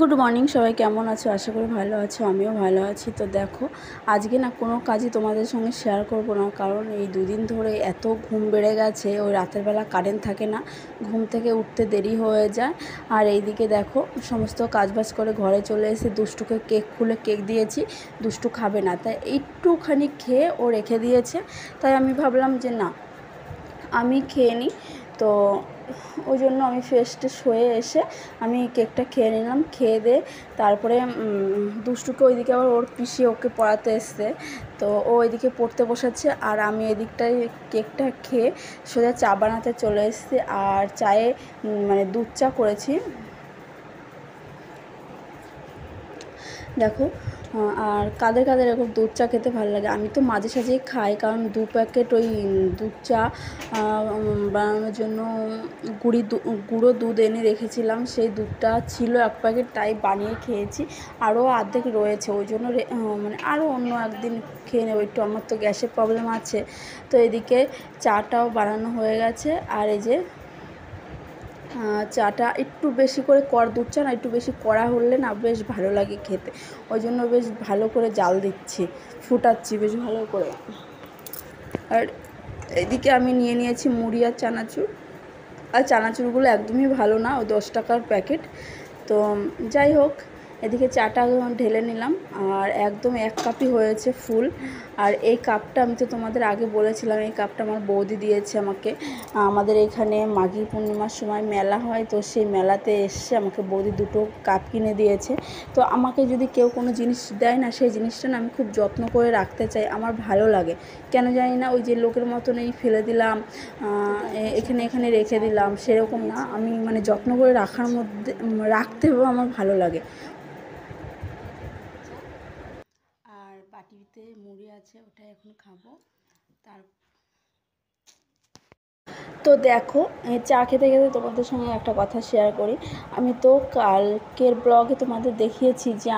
Good morning সবাই, কেমন আছো? আশা করি ভালো আছো, আমিও ভালো আছি। তো দেখো, আজকে না কোনো কাজই তোমাদের সঙ্গে শেয়ার করব না, কারণ এই দুদিন ধরে এত ঘুম বেড়ে গেছে। ওই রাতের বেলা কারেন্ট থাকে না, ঘুম থেকে উঠতে দেরি হয়ে যায়। আর এইদিকে দেখো, সমস্ত কাজবাজ করে ঘরে চলে এসে দুষ্টুকে খুলে কেক দিয়েছি। দুষ্টু খাবে না, তাই একটুখানি খেয়ে ও রেখে দিয়েছে। তাই আমি ভাবলাম যে না, আমি খেয়ে নিই। তো ওই জন্য আমি ফ্রেশ ট্রেশ হয়ে এসে আমি কেকটা খেয়ে নিলাম। খেয়ে দিয়ে তারপরে দুষ্টুকে ওইদিকে আবার ওর পিসি ওকে পড়াতে এসছে, তো ও ওইদিকে পড়তে বসেছে। আর আমি এদিকটায় কেকটা খেয়ে সোজা চা বানাতে চলে এসেছি। আর চায়ে মানে দুধ চা করেছি, দেখো। আর কাদের কাদের এরকম দুধ চা খেতে ভালো লাগে? আমি তো মাঝে সাঝেই খাই, কারণ 2 প্যাকেট ওই দুধ চা বানানোর জন্য গুঁড়ো দুধ এনে রেখেছিলাম। সেই দুধটা ছিল 1 প্যাকেট, তাই বানিয়ে খেয়েছি। আরও অর্ধেক রয়েছে, ওই জন্য মানে আরও অন্য একদিন খেয়ে নেবো। একটু আমার তো গ্যাসের প্রবলেম আছে। তো এদিকে চাটাও বানানো হয়ে গেছে। আর এই যে চাটা একটু বেশি করে দুধ চা না একটু বেশি কড়া হলে না বেশ ভালো লাগে খেতে। ওই জন্য বেশ ভালো করে জাল দিচ্ছি, ফুটাচ্ছি বেশ ভালো করে। আর এদিকে আমি নিয়ে নিয়েছি মুড়ি আর চানাচুর। আর চানাচুরগুলো একদমই ভালো না, ও 10 টাকার প্যাকেট। তো যাই হোক, এদিকে চাটা ঢেলে নিলাম। আর একদম 1 কাপই হয়েছে ফুল। আর এই কাপটা আমি তো তোমাদের আগে বলেছিলাম, এই কাপটা আমার বৌদি দিয়েছে আমাকে। আমাদের এখানে মাঘী পূর্ণিমার সময় মেলা হয়, তো সেই মেলাতে এসে আমাকে বৌদি 2টো কাপ কিনে দিয়েছে। তো আমাকে যদি কেউ কোনো জিনিস দেয় না, সেই জিনিসটা না আমি খুব যত্ন করে রাখতে চাই, আমার ভালো লাগে। কেন জানি না, ওই যে লোকের মতন এই ফেলে দিলাম, এখানে রেখে দিলাম, সেরকম না। আমি মানে যত্ন করে রাখতেও আমার ভালো লাগে। আর বাটিতে মুড়ি আছে, ওটা এখন খাবো। তার তো দেখো, চা খেতে খেতে তোমাদের সঙ্গে একটা কথা শেয়ার করি। আমি তো কালকের ব্লগে তোমাদের দেখিয়েছি যে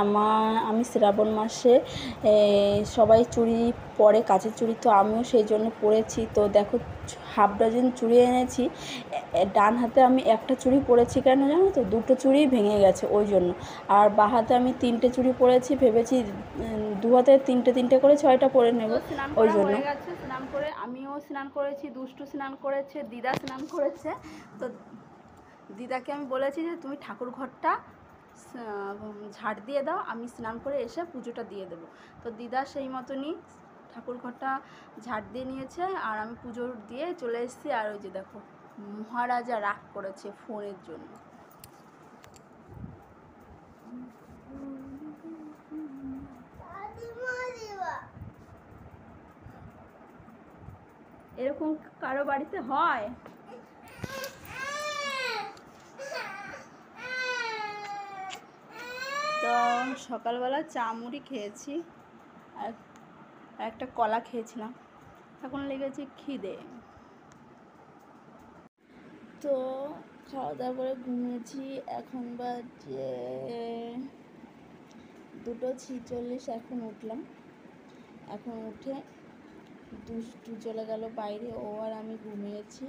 আমি শ্রাবণ মাসে সবাই চুড়ি পরে, কাচের চুড়ি, তো আমিও সেই জন্য পরেছি। তো দেখো, 1/2 ডজন চুড়ি এনেছি। ডান হাতে আমি একটা চুড়ি পরেছি, কেন জানো তো? 2টো চুড়িই ভেঙে গেছে, ওই জন্য। আর বাঁ হাতে আমি 3টে চুড়ি পরেছি, ভেবেছি 2 হাতে 3টে করে 6টা পরে নেব, ওই জন্য। হয়ে গেছে স্নান করে, আমিও স্নান করেছি, দুষ্টু স্নান করেছে, দিদা স্নান করেছে। তো দিদাকে আমি বলেছি যে তুমি ঠাকুর ঘরটা ঝাড় দিয়ে দাও, আমি স্নান করে এসে পুজোটা দিয়ে দেবো। তো দিদা সেই মতনই ঠাকুর ঘরটা ঝাড় দিয়ে নিয়েছে, আর আমি পুজো দিয়ে চলে এসেছি। আর ওই যে দেখো, মহারাজা রাগ করেছে ফোনের জন্য। এরকম কারো বাড়িতে হয়? তো সকালবেলা চা মুড়ি খেয়েছি, আর একটা কলা খেয়েছিলাম। এখন লেগেছে খিদে। তো খাওয়া দাওয়া করে ঘুমিয়েছি। এখন বাজে 2:46। এখন উঠলাম। এখন উঠে দুষ্টু চলে গেল বাইরে, ও আর আমি ঘুমিয়েছি।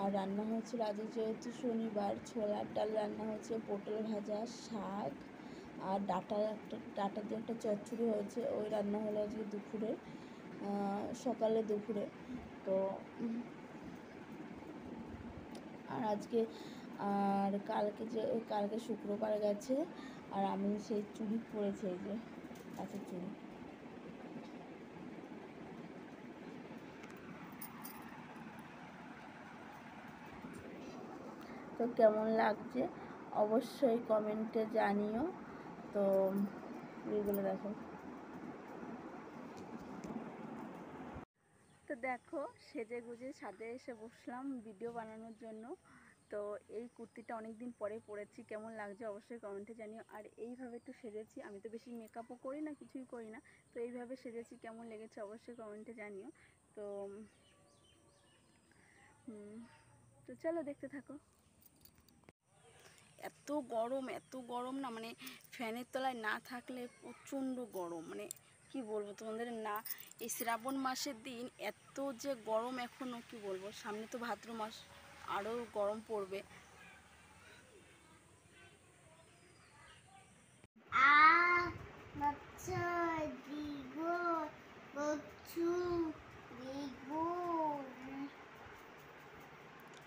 আর রান্না হয়েছিল আজকে যেহেতু শনিবার, ছোলার ডাল রান্না হয়েছে, পটল ভাজা, শাক, আর ডাটা দিয়ে একটা চচ্চড়ি হয়েছে। ওই রান্না হলো আজকে দুপুরে, সকালে দুপুরে। তো আর আজকে আর কালকে শুক্রবার গেছে। আর আমি সেই চুড়ি পরেছি, এই যে কাঁচের চুড়ি। তো কেমন লাগছে অবশ্যই কমেন্টে জানিও। তো এইগুলো দেখো। তো দেখো, সেজে গুজে ছাদে এসে বসলাম ভিডিও বানানোর জন্য। তো এই কুর্তিটা অনেক দিন পরে পরেছি, কেমন লাগছে অবশ্যই কমেন্টে জানিও। আর এইভাবে একটু সেজেছি, আমি তো বেশি মেকআপও করি না, কিছুই করি না। তো এইভাবে সেজেছি, কেমন লেগেছে অবশ্যই কমেন্টে জানিও। তো তো চলো দেখতে থাকো। এত গরম না, মানে ফ্যানের তলায় না থাকলে প্রচণ্ড গরম। মানে কি বলবো তোমাদের, না এই শ্রাবণ মাসের দিন এত যে গরম, এখনও কি বলবো, সামনে তো ভাদ্র মাস, আরও গরম পড়বে।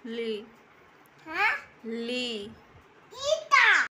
লি লি